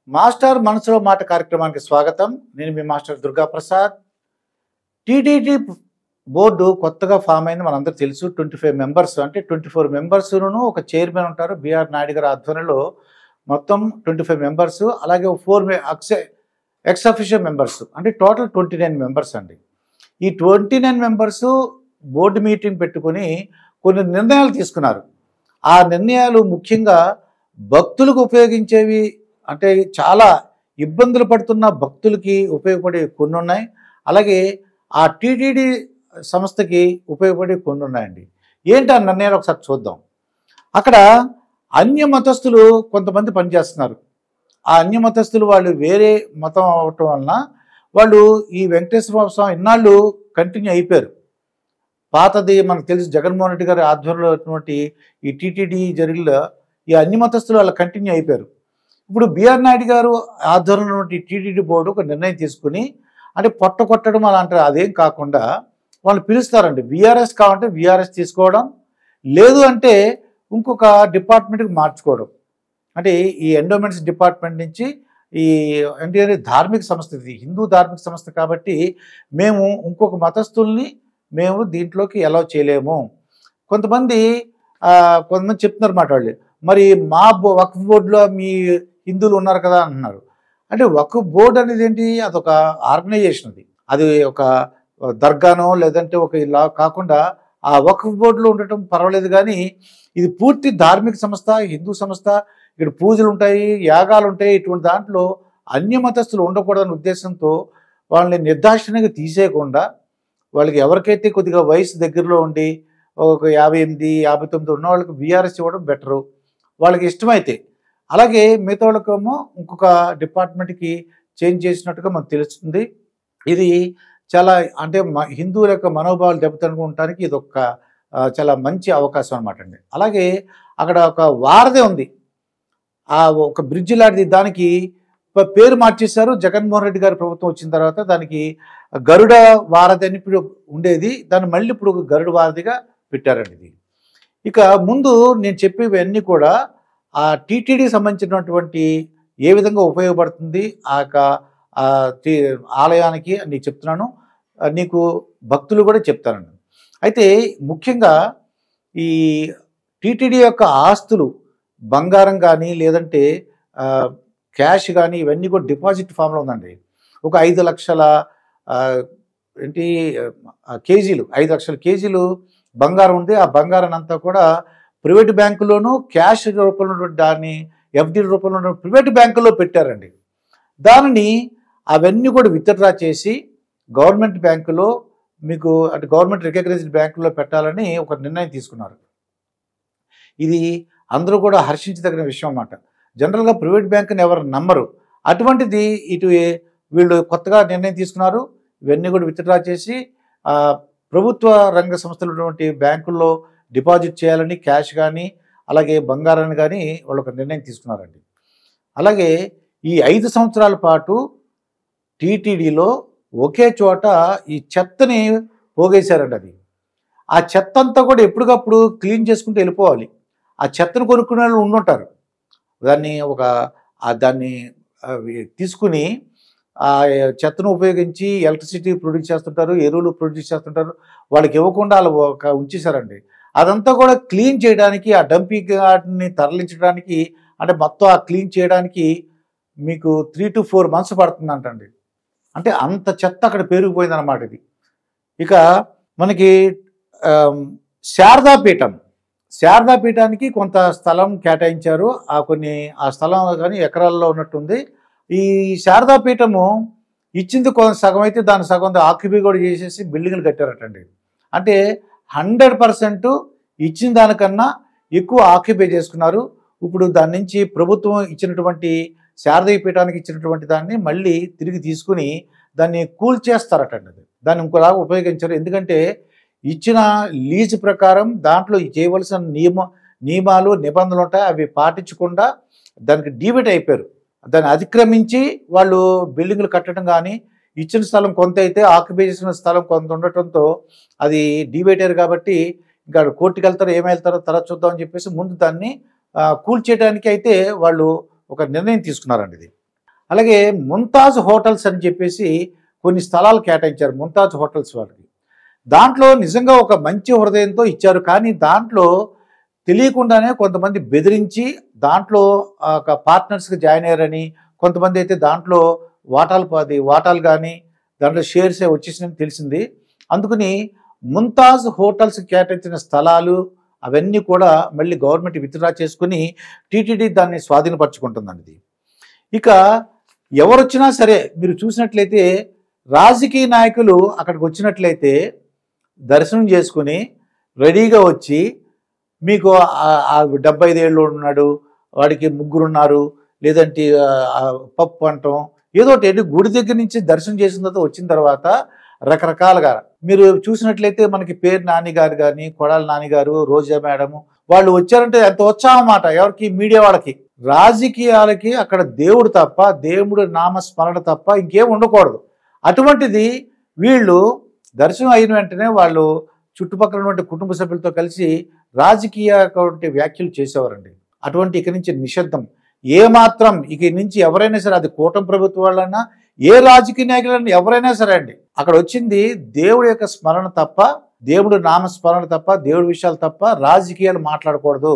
Master మనసులో మాట కార్యక్రమానికి స్వాగతం. నేను మీ మాస్టర్ దుర్గా ప్రసాద్. టీటీడీ బోర్డు కొత్తగా ఫామ్ అయింది, మనందరూ తెలుసు. 25 మెంబర్స్, అంటే 24 మెంబర్స్ను ఒక చైర్మన్ ఉంటారు. బిఆర్ నాయుడు గారి ఆధ్వర్యంలో మొత్తం 25 మెంబర్స్, అలాగే 4 ఎక్స్ అఫీషియల్ మెంబర్స్, అంటే టోటల్ 29 మెంబర్స్ అండి. ఈ 29 మెంబర్స్ బోర్డు మీటింగ్ పెట్టుకొని కొన్ని నిర్ణయాలు తీసుకున్నారు. ఆ నిర్ణయాలు ముఖ్యంగా భక్తులకు ఉపయోగించేవి, అంటే చాలా ఇబ్బందులు పడుతున్న భక్తులకి ఉపయోగపడే కొన్ని ఉన్నాయి. అలాగే ఆ టీటీడీ సంస్థకి ఉపయోగపడే కొన్ని ఉన్నాయండి. ఏంటి ఆ నిర్ణయాలు ఒకసారి చూద్దాం. అక్కడ అన్య మతస్థులు కొంతమంది పనిచేస్తున్నారు. ఆ అన్య మతస్థులు వాళ్ళు వేరే మతం అవటం వలన వాళ్ళు ఈ వెంకటేశ్వర స్వామి ఇన్నాళ్ళు కంటిన్యూ అయిపోయారు. పాతది మనకు తెలుసు, జగన్మోహన్ రెడ్డి గారి ఆధ్వర్యంలో ఉన్నటువంటి ఈ టీటీడీ జరిగిన ఈ అన్య మతస్థులు వాళ్ళు కంటిన్యూ అయిపోయారు. ఇప్పుడు బిఆర్ నాయుడు గారు ఆధ్వర్యంలో ఉన్నటువంటి టీటీడీ బోర్డు ఒక నిర్ణయం తీసుకుని, అంటే పొట్ట కొట్టడం అలా అంటారు, అదేం కాకుండా వాళ్ళు పిలుస్తారండి. విఆర్ఎస్ కావాలంటే విఆర్ఎస్ తీసుకోవడం, లేదు అంటే ఇంకొక డిపార్ట్మెంట్కి మార్చుకోవడం. అంటే ఈ ఎండోమెంట్స్ డిపార్ట్మెంట్ నుంచి ఈ అంటే ధార్మిక సంస్థ, ఇది హిందూ ధార్మిక సంస్థ కాబట్టి మేము ఇంకొక మతస్థుల్ని మేము దీంట్లోకి అలౌ చేయలేము. కొంతమంది చెప్తున్నారు మాట వాళ్ళు, మరి మా వక్ఫ్ బోర్డులో మీ హిందువులు ఉన్నారు కదా అంటున్నారు. అంటే వక్ఫ్ బోర్డు అనేది ఏంటి, అదొక ఆర్గనైజేషన్. అది ఒక దర్గానో లేదంటే ఒక ఇలా కాకుండా ఆ వక్ఫ్ బోర్డులో ఉండటం పర్వాలేదు, కానీ ఇది పూర్తి ధార్మిక సంస్థ, హిందూ సంస్థ. ఇక్కడ పూజలు ఉంటాయి, యాగాలు ఉంటాయి. ఇటువంటి దాంట్లో అన్య మతస్థులు ఉండకూడదనే ఉద్దేశంతో వాళ్ళని నిర్దాక్షిణ్యంగా తీసేయకుండా, వాళ్ళకి ఎవరికైతే కొద్దిగా వయసు దగ్గరలో ఉండి ఒక 58, 59 ఉన్న వాళ్ళకి విఆర్ఎస్ ఇవ్వడం బెటరు, వాళ్ళకి ఇష్టమైతే. అలాగే మిగతా వాళ్ళకేమో ఇంకొక డిపార్ట్మెంట్కి చేంజ్ చేసినట్టుగా మనకు తెలుస్తుంది. ఇది చాలా, అంటే హిందువుల యొక్క మనోభావాలు దెబ్బతినడానికి ఇది ఒక చాలా మంచి అవకాశం అనమాట అండి. అలాగే అక్కడ ఒక వారధి ఉంది, ఆ ఒక బ్రిడ్జ్ లాంటిది, దానికి పేరు మార్చేశారు. జగన్మోహన్ రెడ్డి గారి ప్రభుత్వం వచ్చిన తర్వాత దానికి గరుడ వారధి అని ఇప్పుడు ఉండేది, దాన్ని మళ్ళీ ఇప్పుడు గరుడ వారధిగా పెట్టారండి. ఇది ఇక ముందు నేను చెప్పేవన్నీ కూడా ఆ టీటీడీ సంబంధించినటువంటి ఏ విధంగా ఉపయోగపడుతుంది ఆ యొక్క ఆలయానికి నీకు చెప్తున్నాను, నీకు భక్తులు కూడా చెప్తానండి. అయితే ముఖ్యంగా ఈ టీటీడీ యొక్క ఆస్తులు, బంగారం కానీ లేదంటే క్యాష్ కానీ, ఇవన్నీ కూడా డిపాజిట్ ఫామ్లో ఉందండి. ఒక 5 లక్షల కేజీలు, 5 లక్షల కేజీలు బంగారం ఉంది. ఆ బంగారాన్ని అంతా కూడా ప్రైవేట్ బ్యాంకులోనూ క్యాష్ రూపంలో దాన్ని ఎఫ్డి రూపంలో ప్రైవేట్ బ్యాంకుల్లో పెట్టారండి. దానిని అవన్నీ కూడా విత్డ్రా చేసి గవర్నమెంట్ బ్యాంకులో, మీకు అంటే గవర్నమెంట్ రికగ్నైజ్డ్ బ్యాంకుల్లో పెట్టాలని ఒక నిర్ణయం తీసుకున్నారు. ఇది అందరూ కూడా హర్షించదగిన విషయం అన్నమాట. జనరల్గా ప్రైవేట్ బ్యాంకుని ఎవరు నమ్మరు, అటువంటిది ఇటు వీళ్ళు కొత్తగా నిర్ణయం తీసుకున్నారు. ఇవన్నీ కూడా విత్డ్రా చేసి ప్రభుత్వ రంగ సంస్థలు ఉన్నటువంటి బ్యాంకుల్లో డిపాజిట్ చేయాలని, క్యాష్ కానీ అలాగే బంగారాన్ని కానీ వాళ్ళు ఒక నిర్ణయం తీసుకున్నారండి. అలాగే ఈ 5 సంవత్సరాల పాటు టీటీడీలో ఒకే చోట ఈ చెత్తని పోగేశారండి. అది ఆ చెత్త అంతా కూడా ఎప్పటికప్పుడు క్లీన్ చేసుకుంటూ వెళ్ళిపోవాలి. ఆ చెత్తను కొనుక్కునే వాళ్ళు ఉండుంటారు, దాన్ని తీసుకుని ఆ చెత్తను ఉపయోగించి ఎలక్ట్రిసిటీ ప్రొడ్యూస్ చేస్తుంటారు, ఎరువులు ప్రొడ్యూస్ చేస్తుంటారు. వాళ్ళకి ఇవ్వకుండా వాళ్ళు ఉంచేశారండి. అదంతా కూడా క్లీన్ చేయడానికి, ఆ డంపింగ్ వాటిని తరలించడానికి, అంటే మొత్తం ఆ క్లీన్ చేయడానికి మీకు 3 to 4 months పడుతుందంటండి. అంటే అంత చెత్త అక్కడ పెరిగిపోయిందన్నమాట ఇది. ఇక మనకి శారదాపీఠానికి కొంత స్థలం కేటాయించారు. ఆ స్థలం కానీ ఎకరాల్లో ఉన్నట్టుంది. ఈ శారదాపీఠము ఇచ్చింది సగం అయితే దాని సగం ఆక్యుపై కూడా చేసేసి బిల్డింగ్లు కట్టారటండి. అంటే 100% ఇచ్చిన దానికన్నా ఎక్కువ ఆక్యుపై చేసుకున్నారు. ఇప్పుడు దాని నుంచి ప్రభుత్వం ఇచ్చినటువంటి శారదాపీఠానికి ఇచ్చినటువంటి దాన్ని మళ్ళీ తిరిగి తీసుకుని దాన్ని కూల్చేస్తారటండి. దాన్ని ఇంకోలాగా ఉపయోగించారు. ఎందుకంటే ఇచ్చిన లీజు ప్రకారం దాంట్లో చేయవలసిన నియమాలు నిబంధనలు ఉంటాయి, అవి పాటించకుండా దానికి డీవియేట్ అయిపోయారు. దాన్ని అతిక్రమించి వాళ్ళు బిల్డింగ్లు కట్టడం కానీ, ఇచ్చిన స్థలం కొంత అయితే ఆక్యుపై చేసిన స్థలం కొంత ఉండటంతో అది డీవియేట్ అయ్యారు. కాబట్టి ఇంకా కోర్టుకి వెళ్తారో ఏమెళ్తారో తర్వాత చూద్దామని చెప్పేసి ముందు దాన్ని కూల్చేయడానికి అయితే వాళ్ళు ఒక నిర్ణయం తీసుకున్నారండి. ఇది అలాగే ముంతాజ్ హోటల్స్ అని చెప్పేసి కొన్ని స్థలాలు కేటాయించారు ముంతాజ్ హోటల్స్ వాళ్ళకి. దాంట్లో నిజంగా ఒక మంచి హృదయంతో ఇచ్చారు, కానీ దాంట్లో తెలియకుండానే కొంతమంది బెదిరించి దాంట్లో ఒక పార్ట్నర్స్కి జాయిన్ అయ్యారని, కొంతమంది అయితే దాంట్లో వాటాలు కానీ దాంట్లో షేర్సే వచ్చేసినని తెలిసింది. అందుకని ముంతాజ్ హోటల్స్ కేటాయించిన స్థలాలు అవన్నీ కూడా మళ్ళీ గవర్నమెంట్ విత్డ్రా చేసుకుని టీటీడీ దాన్ని స్వాధీనపరచుకుంటుందండి. ఇక ఎవరొచ్చినా సరే మీరు చూసినట్లయితే రాజకీయ నాయకులు అక్కడికి వచ్చినట్లయితే దర్శనం చేసుకుని రెడీగా వచ్చి మీకు 75 ఏళ్ళు ఉన్నాడు, వాడికి ముగ్గురు ఉన్నారు, లేదంటే పప్పు అంటాం ఏదో ఒకటి గుడి దగ్గర నుంచి దర్శనం చేసిన తర్వాత వచ్చిన తర్వాత రకరకాలుగా మీరు చూసినట్లయితే మనకి పేరు నాని గారు కానీ, కొడాలి నాని గారు, రోజా మేడము వాళ్ళు వచ్చారంటే ఎంత ఉత్సాహం ఎవరికి, మీడియా వాళ్ళకి. రాజకీయాలకి అక్కడ దేవుడు తప్ప, దేవుడు నామస్మరణ తప్ప ఇంకేం ఉండకూడదు. అటువంటిది వీళ్ళు దర్శనం అయిన వెంటనే వాళ్ళు చుట్టుపక్కల కుటుంబ సభ్యులతో కలిసి రాజకీయ వ్యాఖ్యలు చేసేవారండి. అటువంటి ఇక నుంచి నిషిద్ధం. ఏమాత్రం ఇక నుంచి ఎవరైనా సరే, అది కూటమి ప్రభుత్వం వాళ్ళైనా ఏ రాజకీయ నాయకులైనా ఎవరైనా సరే అండి, అక్కడ వచ్చింది దేవుడి యొక్క స్మరణ తప్ప, దేవుడు నామస్మరణ తప్ప, దేవుడి విషయాలు తప్ప రాజకీయాలు మాట్లాడకూడదు,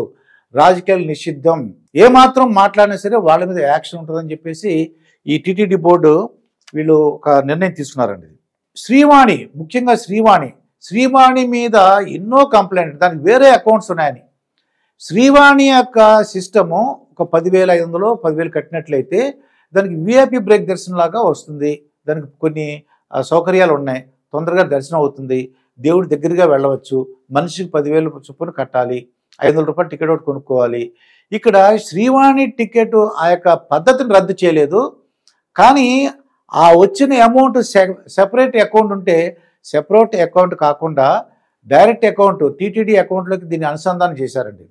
రాజకీయాలు నిషిద్ధం. ఏమాత్రం మాట్లాడినా సరే వాళ్ళ మీద యాక్షన్ ఉంటుందని చెప్పేసి ఈ టీటీడీ బోర్డు వీళ్ళు ఒక నిర్ణయం తీసుకున్నారండి. శ్రీవాణి, ముఖ్యంగా శ్రీవాణి మీద ఎన్నో కంప్లైంట్, దానికి వేరే అకౌంట్స్ ఉన్నాయని. శ్రీవాణి యొక్క సిస్టము ఒక 10,500 10,000 కట్టినట్లయితే దానికి విఐపి బ్రేక్ దర్శనం లాగా వస్తుంది. దానికి కొన్ని సౌకర్యాలు ఉన్నాయి, తొందరగా దర్శనం అవుతుంది, దేవుడి దగ్గరగా వెళ్ళవచ్చు. మనిషికి 10,000 చొప్పున కట్టాలి, 500 రూపాయలు టికెట్ ఒకటి కొనుక్కోవాలి. ఇక్కడ శ్రీవాణి టికెట్ ఆ యొక్క పద్ధతిని రద్దు చేయలేదు, కానీ ఆ వచ్చిన అమౌంట్ సెపరేట్ అకౌంట్ ఉంటే సెపరేట్ అకౌంట్ కాకుండా డైరెక్ట్ అకౌంట్ టీటీడీ అకౌంట్లోకి దీన్ని అనుసంధానం చేశారండి.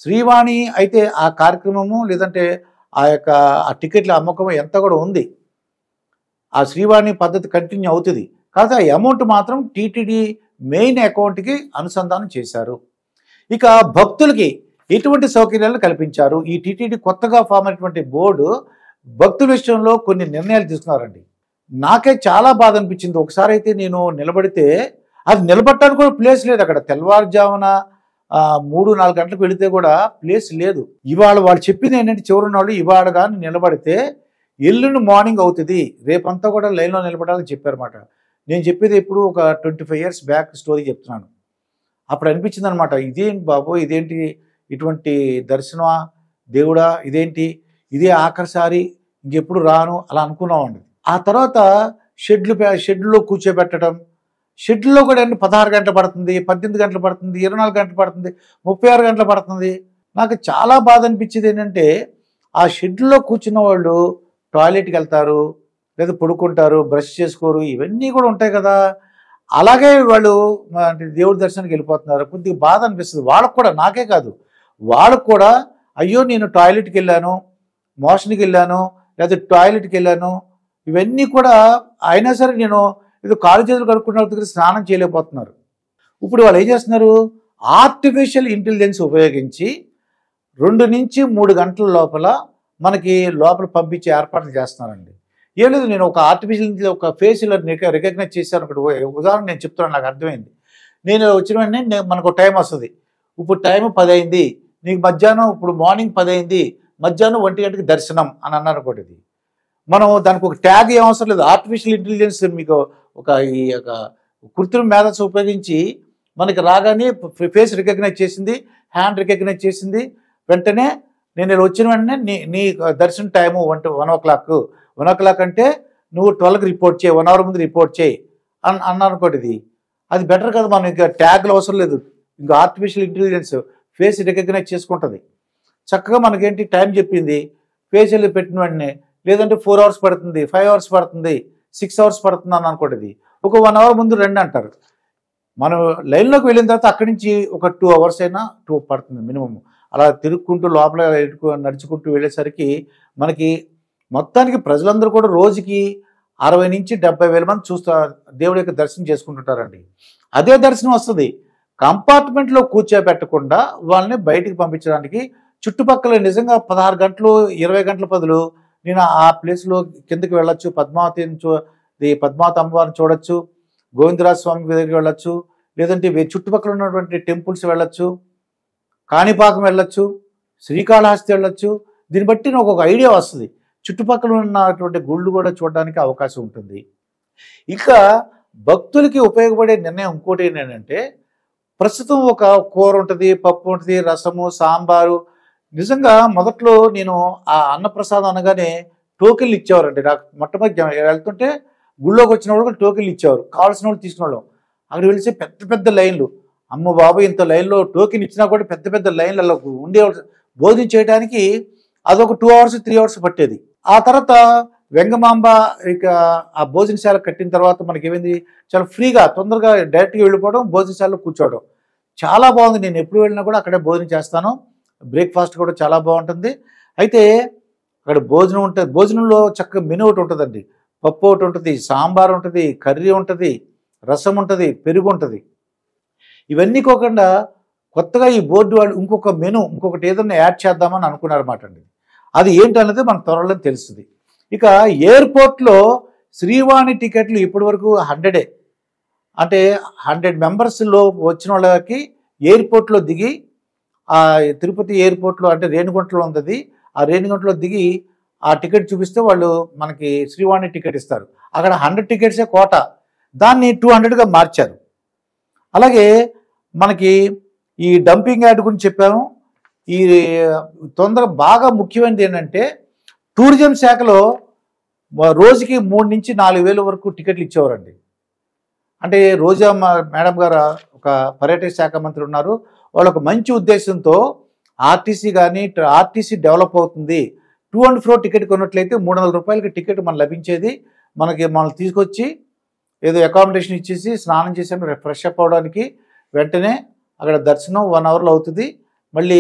శ్రీవాణి అయితే ఆ కార్యక్రమము లేదంటే ఆ టికెట్ల అమ్మకం ఎంత కూడా ఉంది, ఆ శ్రీవాణి పద్ధతి కంటిన్యూ అవుతుంది. కాకపోతే ఆ అమౌంట్ మాత్రం టీటీడీ మెయిన్ అకౌంట్కి అనుసంధానం చేశారు. ఇక భక్తులకి ఎటువంటి సౌకర్యాలు కల్పించారు. ఈ టీటీడీ కొత్తగా ఫామ్ అయినటువంటి బోర్డు భక్తుల విషయంలో కొన్ని నిర్ణయాలు తీసుకున్నారండి. నాకే చాలా బాధ అనిపించింది. ఒకసారి అయితే నేను నిలబడితే అది నిలబడటానికి కూడా ప్లేస్ లేదు అక్కడ. తెల్లవారుజామున 3-4 గంటలకు వెళితే కూడా ప్లేస్ లేదు. ఇవాళ వాళ్ళు చెప్పింది ఏంటంటే చివరిన వాళ్ళు ఇవాళ కానీ నిలబడితే ఎల్లుండి మార్నింగ్ అవుతుంది, రేపంతా కూడా లైన్లో నిలబడాలని చెప్పారన్నమాట. నేను చెప్పేది ఇప్పుడు ఒక 25 years బ్యాక్ స్టోరీ చెప్తున్నాను. అప్పుడు అనిపించింది అనమాట, ఇదేంటి బాబు, ఇదేంటి ఇటువంటి దర్శనమా దేవుడా, ఇదే ఆఖరిసారి, ఇంకెప్పుడు రాను అలా అనుకున్నామండి. ఆ తర్వాత షెడ్లో కూర్చోబెట్టడం, షెడ్యూల్లో కూడా 16 గంటలు పడుతుంది, 18 గంటలు పడుతుంది, 24 గంటలు పడుతుంది, 36 గంటలు పడుతుంది. నాకు చాలా బాధ అనిపించేది ఏంటంటే ఆ షెడ్యూల్లో కూర్చున్న వాళ్ళు టాయిలెట్కి వెళ్తారు, లేదా పడుకుంటారు, బ్రష్ చేసుకోరు, ఇవన్నీ కూడా ఉంటాయి కదా. అలాగే వాళ్ళు దేవుడి దర్శనానికి వెళ్ళిపోతున్నారు. కొద్దిగా బాధ అనిపిస్తుంది వాళ్ళకు కూడా, నాకే కాదు వాళ్ళకు కూడా. అయ్యో నేను టాయిలెట్కి వెళ్ళాను, మోషన్కి వెళ్ళాను, లేదా టాయిలెట్కి వెళ్ళాను, ఇవన్నీ కూడా అయినా సరే నేను ఇది కాలు చేతులు కడుక్కున్న దగ్గర స్నానం చేయలేకపోతున్నారు. ఇప్పుడు వాళ్ళు ఏం చేస్తున్నారు, ఆర్టిఫిషియల్ ఇంటెలిజెన్స్ ఉపయోగించి 2 నుంచి 3 గంటల లోపల మనకి లోపల పంపించే ఏర్పాట్లు చేస్తున్నారండి. ఏం లేదు, నేను ఒక ఆర్టిఫిషియల్ ఒక ఫేస్ ఇలా రికగ్నైజ్ చేశాను. ఒకటి ఉదాహరణ నేను చెప్తున్నాను, నాకు అర్థమైంది. నేను వచ్చిన వెంటనే మనకు టైం వస్తుంది, ఇప్పుడు టైం 10 అయింది, నీకు మధ్యాహ్నం ఇప్పుడు మార్నింగ్ 10 అయింది, మధ్యాహ్నం 1 గంటకి దర్శనం అని అన్నారు. ఒకటి మనం దానికి ఒక ట్యాగ్ ఏం అవసరం లేదు. ఆర్టిఫిషియల్ ఇంటెలిజెన్స్ మీకు ఈ యొక్క కృత్రిమ మేధస్సు ఉపయోగించి మనకి రాగానే ఫేస్ రికగ్నైజ్ చేసింది, హ్యాండ్ రికగ్నైజ్ చేసింది. వెంటనే నేను ఇలా వచ్చిన వెంటనే నీ దర్శన టైము 1 o'clock. 1 o'clock అంటే నువ్వు 12కి రిపోర్ట్ చేయి, 1 hour ముందు రిపోర్ట్ చేయి అన్నారు అనుకోండి. అది బెటర్ కదా. మనం ఇంకా ట్యాగ్లు అవసరం లేదు, ఇంకా ఆర్టిఫిషియల్ ఇంటెలిజెన్స్ ఫేస్ రికగ్నైజ్ చేసుకుంటుంది. చక్కగా మనకేంటి టైం చెప్పింది, ఫేస్ వెళ్ళి పెట్టిన వెంటనే, లేదంటే 4 hours పడుతుంది, 5 hours పడుతుంది, 6 hours పడుతుంది అని అనుకోండి. ఒక 1 hour ముందు రండి అంటారు. మనం లైన్లోకి వెళ్ళిన తర్వాత అక్కడి నుంచి ఒక 2 hours అయినా పడుతుంది మినిమం. అలా తిరుక్కుంటూ లోపల నడుచుకుంటూ వెళ్ళేసరికి మనకి మొత్తానికి ప్రజలందరూ కూడా రోజుకి 60 నుంచి 70 వేల మంది దేవుడి యొక్క దర్శనం చేసుకుంటుంటారండి. అదే దర్శనం వస్తుంది. కంపార్ట్మెంట్లో కూర్చోబెట్టకుండా వాళ్ళని బయటికి పంపించడానికి చుట్టుపక్కల నిజంగా 16 గంటలు 20 గంటల బదులు నేను ఆ ప్లేస్లో కిందకి వెళ్ళొచ్చు, పద్మావతి అమ్మవారిని చూడొచ్చు, గోవిందరాజ స్వామి దగ్గరికి వెళ్ళొచ్చు, లేదంటే చుట్టుపక్కల ఉన్నటువంటి టెంపుల్స్ వెళ్ళొచ్చు, కాణిపాకం వెళ్ళొచ్చు, శ్రీకాళహస్తి వెళ్ళొచ్చు. దీన్ని బట్టి నాకు ఒక ఐడియా వస్తుంది, చుట్టుపక్కల ఉన్నటువంటి గుళ్ళు కూడా చూడడానికి అవకాశం ఉంటుంది. ఇక భక్తులకి ఉపయోగపడే నిర్ణయం ఇంకోటి ఏంటంటే, ప్రస్తుతం ఒక కూర ఉంటుంది, పప్పు ఉంటుంది, రసము, సాంబారు. నిజంగా మొదట్లో నేను ఆ అన్నప్రసాదం అనగానే టోకెన్లు ఇచ్చేవారండి. నాకు మొట్టమొదటి వెళ్తుంటే గుళ్ళోకి వచ్చిన వాళ్ళు టోకెన్లు ఇచ్చేవారు, కావాల్సిన వాళ్ళు తీసుకునేవాళ్ళం. అక్కడ వెళ్తే పెద్ద పెద్ద లైన్లు, అమ్మ బాబు ఇంత లైన్లో టోకెన్ ఇచ్చినా కూడా పెద్ద పెద్ద లైన్లలో ఉండేవాళ్ళు. భోజనం చేయడానికి అదొక 2 hours 3 hours పట్టేది. ఆ తర్వాత వెంగమాంబ ఇక ఆ భోజనశాల కట్టిన తర్వాత మనకి ఏమైంది, చాలా ఫ్రీగా తొందరగా డైరెక్ట్గా వెళ్ళిపోవడం, భోజనశాలలో కూర్చోవడం చాలా బాగుంది. నేను ఎప్పుడు వెళ్ళినా కూడా అక్కడే భోజనం చేస్తాను. బ్రేక్ఫాస్ట్ కూడా చాలా బాగుంటుంది. అయితే అక్కడ భోజనం ఉంటుంది, భోజనంలో చక్కగా మెనూ ఒకటి ఉంటుందండి. పప్పు ఒకటి ఉంటుంది, సాంబార్ ఉంటుంది, కర్రీ ఉంటుంది, రసం ఉంటుంది, పెరుగు ఉంటుంది. ఇవన్నీ కాకుండా కొత్తగా ఈ బోర్డు వాళ్ళు ఇంకొక మెనూ ఇంకొకటి ఏదైనా యాడ్ చేద్దామని అనుకున్నారన్నమాట అండి. అది ఏంటన్నది మనకు త్వరలో తెలుస్తుంది. ఇక ఎయిర్పోర్ట్లో శ్రీవాణి టికెట్లు ఇప్పటి వరకు 100 అంటే 100 మెంబర్స్లో వచ్చిన వాళ్ళకి ఎయిర్పోర్ట్లో దిగి, ఆ తిరుపతి ఎయిర్పోర్ట్లో అంటే రేణిగుంటలో ఉంది, ఆ రేణిగుంటలో దిగి ఆ టికెట్ చూపిస్తే వాళ్ళు మనకి శ్రీవాణి టికెట్ ఇస్తారు. అక్కడ 100 టికెట్సే కోట, దాన్ని 200గా మార్చారు. అలాగే మనకి ఈ డంపింగ్ యార్డ్ గురించి చెప్పాము. ఈ తొందరగా బాగా ముఖ్యమైనది ఏంటంటే, టూరిజం శాఖలో రోజుకి 3 నుంచి 4 వేల వరకు టికెట్లు ఇచ్చేవారండి. అంటే రోజా మేడం గారు ఒక పర్యాటక శాఖ మంత్రి ఉన్నారు, వాళ్ళు ఒక మంచి ఉద్దేశంతో ఆర్టీసీ డెవలప్ అవుతుంది, 2 and 4 టికెట్ కొన్నట్లయితే 300 రూపాయలకి టికెట్ మనకు లభించేది. మనల్ని తీసుకొచ్చి ఏదో అకామిడేషన్ ఇచ్చేసి స్నానం చేసి ఫ్రెష్ అప్ అవడానికి వెంటనే అక్కడ దర్శనం 1 hourలో అవుతుంది. మళ్ళీ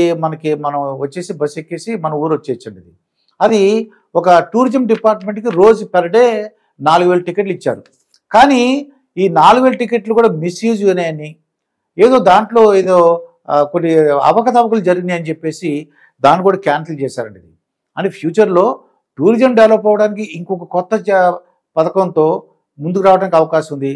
మనం వచ్చేసి బస్ ఎక్కేసి మన ఊరు వచ్చేయచ్చండి. అది ఒక టూరిజం డిపార్ట్మెంట్కి రోజు పర్ డే 4000 టికెట్లు ఇచ్చారు. కానీ ఈ 4000 టికెట్లు కూడా మిస్యూజ్ అయినాయని, ఏదో దాంట్లో ఏదో కొన్ని అవకతవకలు జరిగినాయి అని చెప్పేసి దాన్ని కూడా క్యాన్సిల్ చేశారండి. ఇది అని ఫ్యూచర్లో టూరిజం డెవలప్ అవ్వడానికి ఇంకొక కొత్త పథకంతో ముందుకు రావడానికి అవకాశం ఉంది.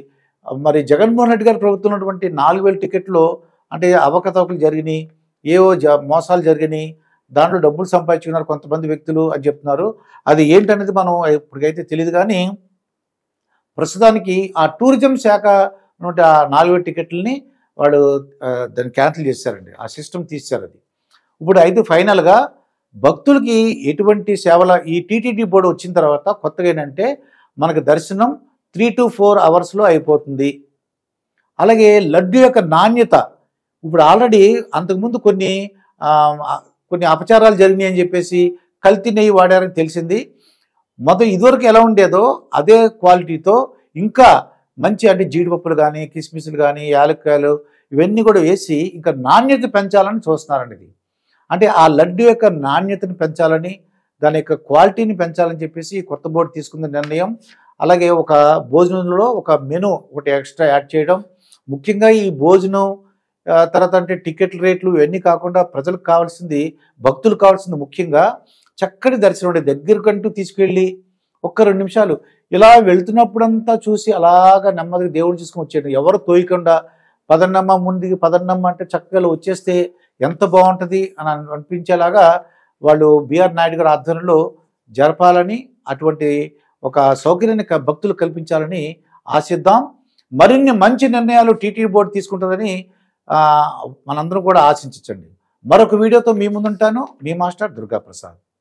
మరి జగన్మోహన్ రెడ్డి గారి ప్రభుత్వం ఉన్నటువంటి 4000 టికెట్లో అంటే అవకతవకలు జరిగినాయి, ఏవో మోసాలు జరిగినాయి, దాంట్లో డబ్బులు సంపాదించుకున్నారు కొంతమంది వ్యక్తులు అని చెప్తున్నారు. అది ఏంటనేది మనం ఇప్పటికైతే తెలియదు. కానీ ప్రస్తుతానికి ఆ టూరిజం శాఖ నుండి ఆ 4000 టికెట్లని వాళ్ళు దాన్ని క్యాన్సిల్ చేశారండి, ఆ సిస్టమ్ తీశారు. అది ఇప్పుడు అయితే ఫైనల్గా భక్తులకి ఎటువంటి సేవల ఈ టీటీడీ బోర్డు వచ్చిన తర్వాత కొత్తగా ఏంటంటే, మనకు దర్శనం 3 to 4 hours అయిపోతుంది. అలాగే లడ్డు యొక్క నాణ్యత, ఇప్పుడు ఆల్రెడీ అంతకుముందు కొన్ని అపచారాలు జరిగినాయి అని చెప్పేసి కల్తీ నెయ్యి వాడారని తెలిసింది. ఇదివరకు ఎలా ఉండేదో అదే క్వాలిటీతో ఇంకా మంచి అంటే జీడిపప్పులు కానీ, కిస్మిస్లు కానీ, యాలక్కాయలు ఇవన్నీ కూడా వేసి ఇంకా నాణ్యత పెంచాలని చూస్తున్నారండి. ఇది అంటే ఆ లడ్డు యొక్క నాణ్యతను పెంచాలని, దాని యొక్క క్వాలిటీని పెంచాలని చెప్పేసి కొత్త బోర్డు తీసుకున్న నిర్ణయం. అలాగే ఒక భోజనంలో ఒక మెనూ ఒకటి ఎక్స్ట్రా యాడ్ చేయడం. ముఖ్యంగా ఈ భోజనం తర్వాత అంటే టికెట్ల రేట్లు ఇవన్నీ కాకుండా ప్రజలకు కావాల్సింది, భక్తులకు కావాల్సింది ముఖ్యంగా చక్కటి దర్శనం ఉండే దగ్గరకంటూ తీసుకెళ్ళి 1-2 నిమిషాలు ఇలా వెళ్తున్నప్పుడంతా చూసి అలాగా నెమ్మదిగా దేవుడు చూసుకొని వచ్చేయడం, ఎవరు తోయకుండా పదన్నమ్మ ముందుకి పదన్నమ్మ అంటే చక్కగా వచ్చేస్తే ఎంత బాగుంటుంది అని అనిపించేలాగా వాళ్ళు బిఆర్ నాయుడు గారి ఆధ్వర్యంలో జరపాలని, అటువంటి ఒక సౌకర్యాన్ని భక్తులు కల్పించాలని ఆశిద్దాం. మరిన్ని మంచి నిర్ణయాలు టీటీడీ బోర్డు తీసుకుంటుందని మనందరం కూడా ఆశించండి. మరొక వీడియోతో మీ ముందుంటాను. మీ మాస్టర్ దుర్గాప్రసాద్.